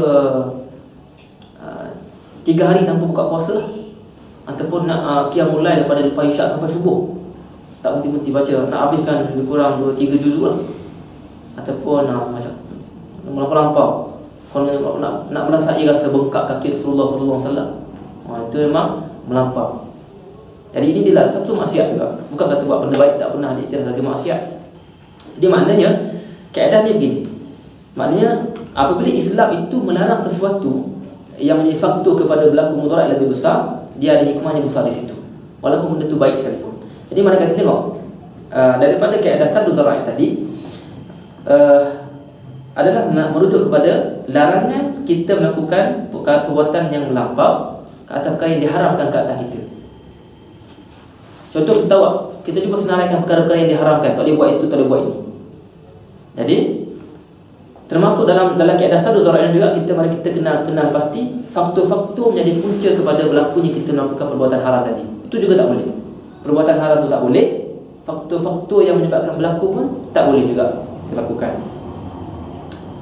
3 hari tanpa buka puasa lah. Ataupun nak qiyamul lail daripada lepas isyak sampai subuh, tak berhenti-henti baca, nak habiskan lebih kurang 2-3 juzuk lah. Ataupun macam melampau-lampau, kalau nak merasai rasa bengkak kaki Rasulullah SAW, itu memang melampau. Jadi ini adalah satu maksiat juga. Bukan kata buat benda baik tak pernah dia lagi maksiat. Jadi maknanya kaedah ni begini. Maknanya apabila Islam itu melarang sesuatu yang menjadi faktor kepada berlaku mudarat lebih besar, dia ada hikmahnya besar di situ, walaupun benda itu baik sekalipun. Jadi mari kita tengok daripada kaedah saddu zara'i tadi, adalah merujuk kepada larangan kita melakukan perbuatan yang melampau ke atas perkara yang diharamkan ke atas kita. Contoh kita tahu, kita cuba senaraikan perkara-perkara yang diharamkan, tak boleh buat itu, tak boleh buat ini. Jadi termasuk dalam kaedah saddu zara'i juga mari kita kenal pasti faktor-faktor menjadi punca kepada berlakunya kita melakukan perbuatan haram tadi. Itu juga tak boleh. Perbuatan haram itu tak boleh. Faktor-faktor yang menyebabkan berlaku pun tak boleh juga kita lakukan.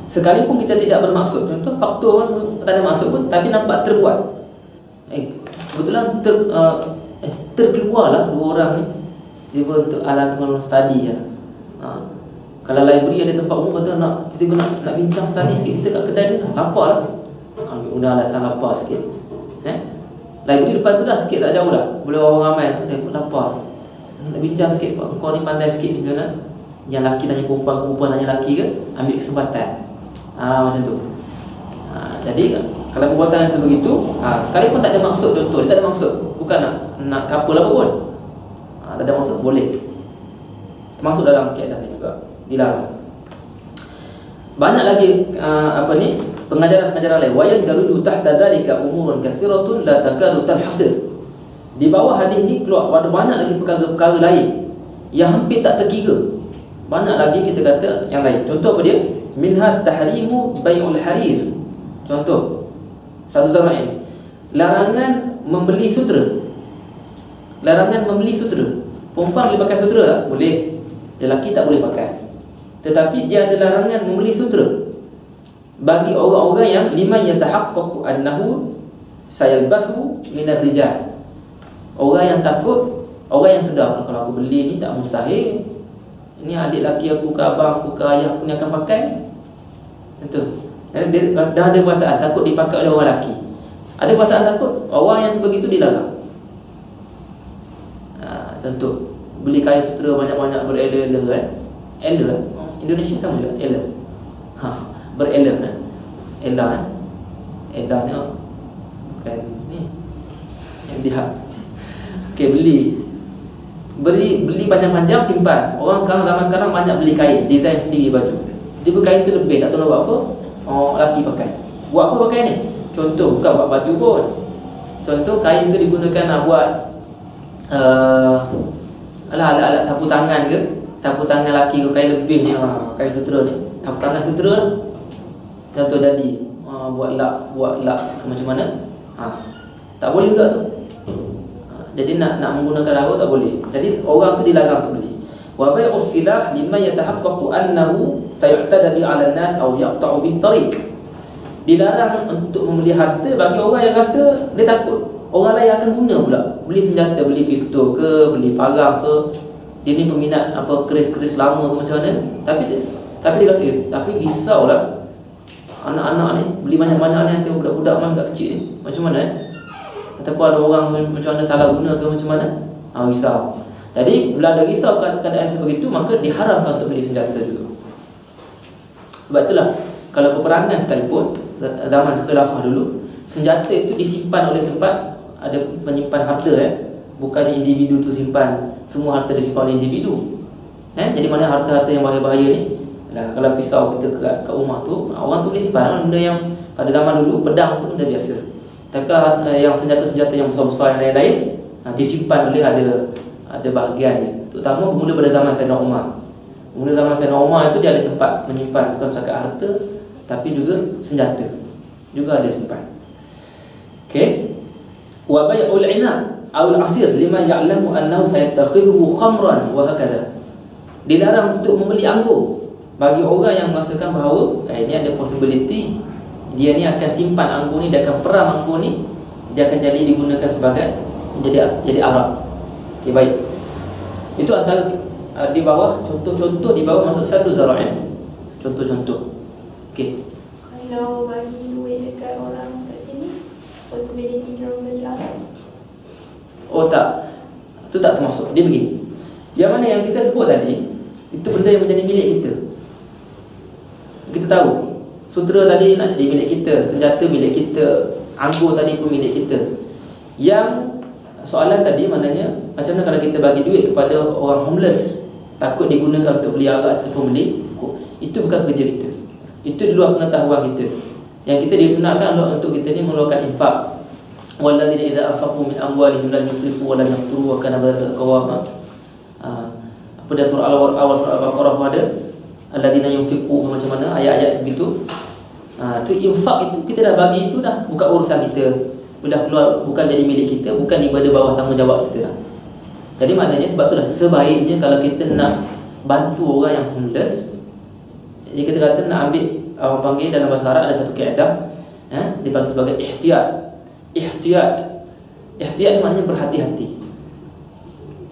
Sekalipun kita tidak bermaksud, contoh faktor pun tak ada maksud pun, tapi nampak terbuat. Kebetulan terkeluarlah 2 orang ni, dia untuk alat study ya. Kalau library ada tempat umum kata nak tiba-tiba nak bincang study sikit, kita kat kedai ni lapar lah. Ambil alasan lapar sikit. Library depan tu dah sikit, tak jauh dah. Boleh orang ramai tengok lapar. Nak bincang sikit, kau ni pandai sikit macam mana? Yang laki tanya perempuan, perempuan tanya laki ke? Ambil kesempatan. Macam tu. Jadi kalau perbuatan yang sebegitu, sekalipun tak ada maksud, contoh dia tak ada maksud, bukan nak couple apa pun, tak ada maksud, boleh. Termasuk dalam kaedah ni juga dilarang. Banyak lagi pengajaran-pengajaran lain. Wa yadrudu tahta dzalika umurun katsiratun la takadu tanhasir. Di bawah hadis ni keluar ada banyak lagi perkara-perkara lain yang hampir tak terkira. Banyak lagi kita kata yang lain. Contoh apa dia? Minha tahrimu bai'ul harir. Contoh satu zaman ini, larangan membeli sutera. Larangan membeli sutera. Perempuan boleh pakai sutera tak? Boleh. Lelaki tak boleh pakai. Tetapi dia ada larangan membeli sutera bagi orang-orang yang liman yatahaqqaqu annahu sayalbasu minar rijal. Orang yang takut, orang yang sedar, kalau aku beli ni tak mustahil, ini adik laki aku ke abang aku ke ayah aku ni akan pakai. Itu. Dia dah ada perasaan takut dipakai oleh orang lelaki. Ada perasaan takut, orang yang sebegitu dilarang. Contoh, beli kain sutera banyak-banyak berela-ela kan? Ela. Indonesia sama juga, ela. Berela kan? Ela kan? Ela ni bukan ni. Yang lihat. Okey, beli panjang-panjang simpan. Orang zaman sekarang banyak beli kain, design sendiri baju. Tiba kain tu lebih, tak tahu nak buat apa. Lelaki pakai. Buat apa pakai ni? Contoh, bukan buat baju pun. Contoh kain tu digunakan nak buat alat-alat sapu tangan ke, sapu tangan lelaki ke, kain lebih ni, kain sutera ni, sapu tangan sutera lah. Contoh jadi buat lap macam mana? Tak boleh juga tu. Jadi nak menggunakan harta tak boleh. Jadi orang tu dilarang untuk beli. Wa bai'us silah liman yatahaqqaqu annahu sayu'tada bi 'ala an-nas aw yaqta'u bi tariq. Dilarang untuk membeli harta bagi orang yang rasa dia takut orang lain akan guna pula. Beli senjata, beli pistol ke, beli parang ke. Dia ni peminat apa keris-keris lama ke macam mana. Tapi dia kata, tapi risaulah anak-anak ni beli banyak-banyak ni, nanti budak-budak mana budak kecil ni macam mana ataupun ada orang macam mana salah guna ke macam mana, risau. Jadi bila ada risau keadaan seperti itu, maka diharamkan untuk beli senjata juga. Sebab itulah kalau peperangan sekalipun zaman khilafah dulu, senjata itu disimpan oleh tempat ada penyimpan harta, bukannya individu tu simpan, semua harta disimpan oleh individu. Jadi mana harta-harta yang bahaya-bahaya ni, kalau pisau kita kat rumah tu, orang tu boleh simpan. Benda yang pada zaman dulu pedang tu benda biasa. Tapi kalau yang senjata-senjata yang besar-besar yang lain-lain, disimpan oleh ada bahagian dia. Terutama bermula pada zaman Sayyidina Umar. Bermula zaman Sayyidina Umar itu dia ada tempat menyimpan bukan setakat harta, tapi juga senjata juga ada simpan. Okey. Wa bai'ul 'inab aw al-'asir lima ya'lamu annahu sayattakhidhuhu khamran wa hakadha. Dilarang untuk membeli anggur bagi orang yang merasakan bahawa ini ada possibility dia ni akan simpan anggur ni, dia akan peram anggur ni, dia akan jadi digunakan sebagai jadi arak. Okey, baik. Itu antara di bawah contoh-contoh di bawah masuk satu zara'in. Contoh-contoh. Okey. Kalau bagi duit dekat orang kat sini, possibility dia orang beli arak. Oh tak. Itu tak termasuk. Dia begini. Yang mana yang kita sebut tadi, itu benda yang menjadi milik kita. Kita tahu sutera tadi nak jadi milik kita, senjata milik kita, anggur tadi pun milik kita. Yang soalan tadi maknanya macam mana kalau kita bagi duit kepada orang homeless, takut digunakan untuk beli arak ataupun beli, itu bukan kerja kita. Itu di luar pengetahuan kita. Yang kita disunatkan untuk kita ni mengeluarkan infak. Walladzina idza anfaqu min amwalihim lam yusrifu wa lam yaqturu wa kana dzalika qawama. Apa dah surah awal surah Al-Baqarah pun ada, alladzina yunfiqu macam mana ayat-ayat begitu. Tu infak itu kita dah bagi, itu dah bukan urusan kita. Sudah keluar, bukan jadi milik kita, bukan di bawah tanggungjawab kita dah. Jadi maknanya sebab itulah sebaiknya kalau kita nak bantu orang yang homeless, jadi kita kata nak ambil, orang panggil dalam bahasa Arab ada satu kaedah, dipanggil sebagai ihtiyat. Ihtiyat ni maknanya berhati-hati.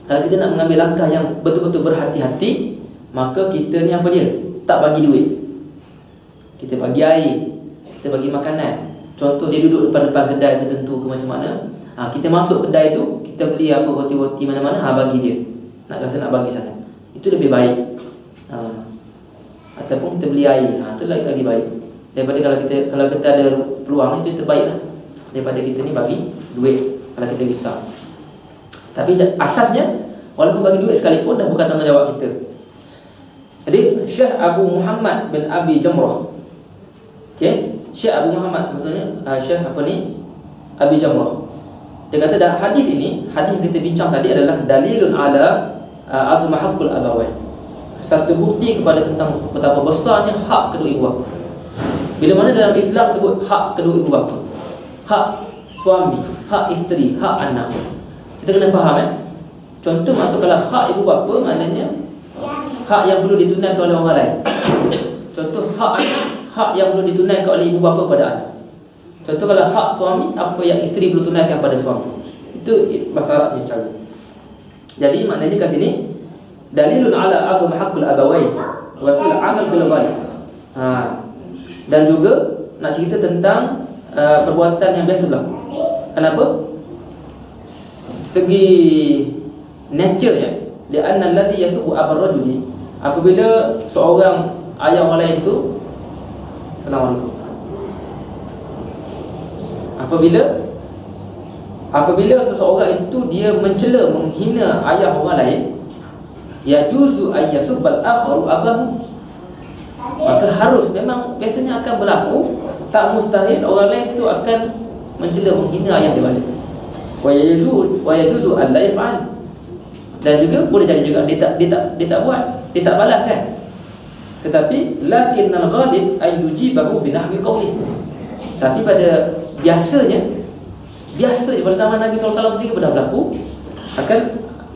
Kalau kita nak mengambil langkah yang betul-betul berhati-hati, maka kita ni apa dia? Tak bagi duit, kita bagi air, kita bagi makanan. Contoh dia duduk depan-depan kedai tertentu ke macam mana, kita masuk kedai tu, kita beli apa roti-roti mana-mana, bagi dia. Nak rasa nak bagi sana, itu lebih baik. Ataupun kita beli air, itu lagi baik daripada kalau kita ada peluang, itu terbaiklah daripada kita ni bagi duit kalau kita risau. Tapi asasnya walaupun bagi duit sekalipun dah bukan tanggungjawab kita. Jadi Syekh Abu Muhammad bin Abi Jamrah, okey, Syekh Abu Muhammad maksudnya Syekh apa ni? Abi Jamrah. Dia kata dah hadis ini, hadis yang kita bincang tadi adalah dalilun ala azma haqqul abawain. Satu bukti kepada tentang betapa besarnya hak kedua ibu bapa. Bila mana dalam Islam sebut hak kedua ibu bapa, hak suami, hak isteri, hak anak, kita kena faham Contoh masuk kalau hak ibu bapa maknanya hak yang perlu ditunaikan oleh orang lain. Contoh hak anak, hak yang perlu ditunaikan oleh ibu bapa pada anak. Contoh kalau hak suami, apa yang isteri perlu tunaikan pada suami. Itu bahasa Arabnya cara. Jadi maknanya kat sini dalilun ala azam haqqul abawain wa tul amal bil walid. Dan juga nak cerita tentang perbuatan yang biasa berlaku. Kenapa? Segi nature-nya, li'anna alladhi yasubu abar rajuli, apabila seorang ayah orang lain itu, Assalamualaikum, apabila seseorang itu dia mencela, menghina ayah orang lain, yajuzu ay yasubbal akharu abahu, maka harus, memang biasanya akan berlaku, tak mustahil orang lain itu akan mencela, menghina ayah dia balik. Wa yajuzu an la yaf'al, dan juga boleh jadi juga dia tak buat, dia tak balas kan. Tetapi lakinnal ghalib ay yujibahu bi nahwi qawli, tapi pada biasanya Biasa je pada zaman Nabi SAW sendiri pernah berlaku,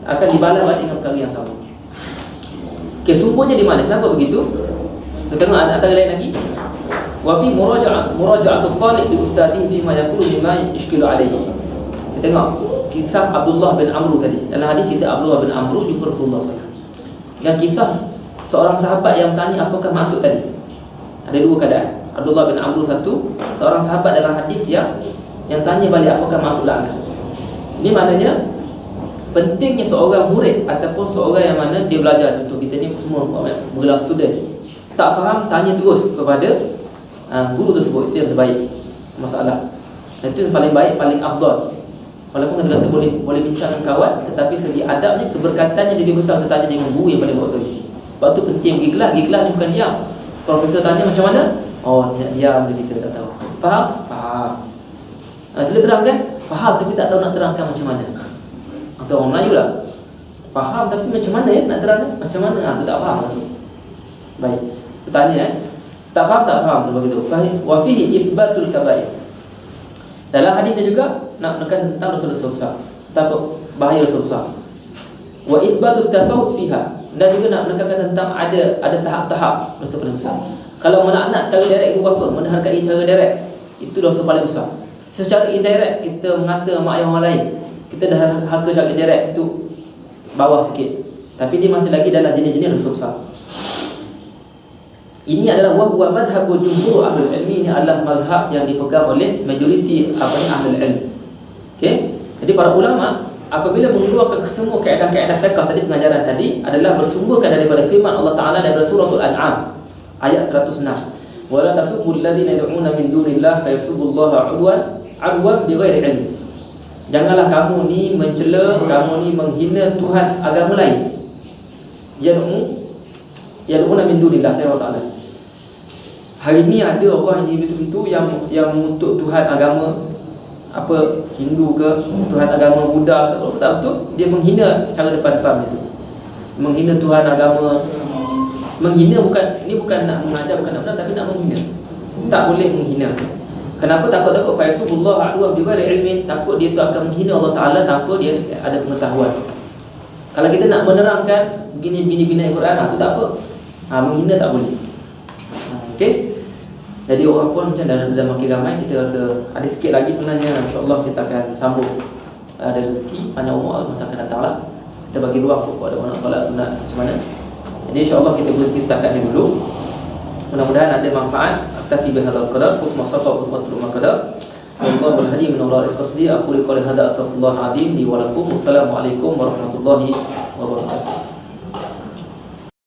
akan dibalas balik dengan perkara yang sama. Okey, sumbernya di mana? Kenapa begitu? Kita tengok antara lain lagi. Wa fi muraja'atul talib li ustadihi fi ma yaqulu mimma yashkilu alayhi. Kita tengok kisah Abdullah bin Amr tadi. Dalam hadis kita Abdullah bin Amr jumpa Rasulullah SAW. Yang kisah seorang sahabat yang tanya apakah maksud tadi. Ada dua keadaan. Abdullah bin Amr satu, seorang sahabat dalam hadis yang tanya balik apakah maksud laknat. Ini maknanya pentingnya seorang murid ataupun seorang yang mana dia belajar, contoh kita ni semua bergelar student, tak faham tanya terus kepada guru tersebut. Itu yang terbaik masalah. Itu yang paling baik, paling afdal. Walaupun kita kata boleh bincang dengan kawan, tetapi segi adabnya, keberkatannya lebih besar kita tanya dengan guru yang paling berautoriti. Sebab tu penting pergi kelas ni bukan diam. Profesor tanya macam mana? Oh, diam dia, kita tak tahu. Faham? Faham. Sila terangkan? Faham tapi tak tahu nak terangkan macam mana. Atau orang Melayu lah, faham tapi macam mana nak terangkan? Macam mana? Tu tak faham. Baik, kita tanya tak faham tu begitu. Wa fihi itsbatul kabair. Dalam hadis ni juga nak menekan tentang dosa-dosa besar, takut bahaya dosa besar. Wa itsbatut tafawut fiha, dan juga nak menekankan tentang ada tahap-tahap dosa paling besar. Kalau melaknat secara direct itu apa? Menghargai secara direct, itu dosa paling besar. Secara indirect kita mengata mak ayah orang lain, kita dah harga secara indirect, itu bawah sikit. Tapi dia masih lagi dalam jenis-jenis dosa besar. Ini adalah wahwa madhabu jumhur ahlul ilmi. Ini adalah mazhab yang dipegang oleh majoriti ahlul ilmi. Okey. Jadi para ulama apabila mengeluarkan semua kaedah-kaedah fiqh tadi, pengajaran tadi adalah bersumberkan daripada firman Allah Taala dalam suratul An'am ayat 106. Wala tasubul ladzina yad'una min dunillahi fayasubbullaha adwan bighairi ilm. Janganlah kamu ni mencela, kamu ni menghina Tuhan agama lain. Yad'una min dunillah, saya Allah Taala. Hari ni ada orang individu yang mengutuk Tuhan agama apa, Hindu ke, Tuhan agama Buddha ke, kalau tak betul dia menghina secara depan-depan itu. Menghina Tuhan agama, menghina bukan nak mengajar, bukan nak benar, tapi nak menghina. Tak boleh menghina. Kenapa? Takut faisubullah adwa bi ghairi ilmin, takut dia tu akan menghina Allah Taala tanpa dia ada pengetahuan. Kalau kita nak menerangkan begini bina Quran, itu tak apa. Menghina tak boleh. Okey. Jadi orang pun macam dah makin ramai, kita rasa ada sikit lagi sebenarnya. InsyaAllah kita akan sambung. Ada rezeki, panjang umur masa akan datang lah. Kita bagi ruang kalau ada orang nak solat sunat macam mana. Jadi insyaAllah kita berhenti setakat ni dulu. Mudah-mudahan ada manfaat. Aktafi bihadzal qadar, qusma safa wa qadru maqdar. Wallahu al-hadi min Allah al-qasdi. Aku liqali hadza astaghfirullah azim li wa lakum. Wassalamualaikum warahmatullahi wabarakatuh.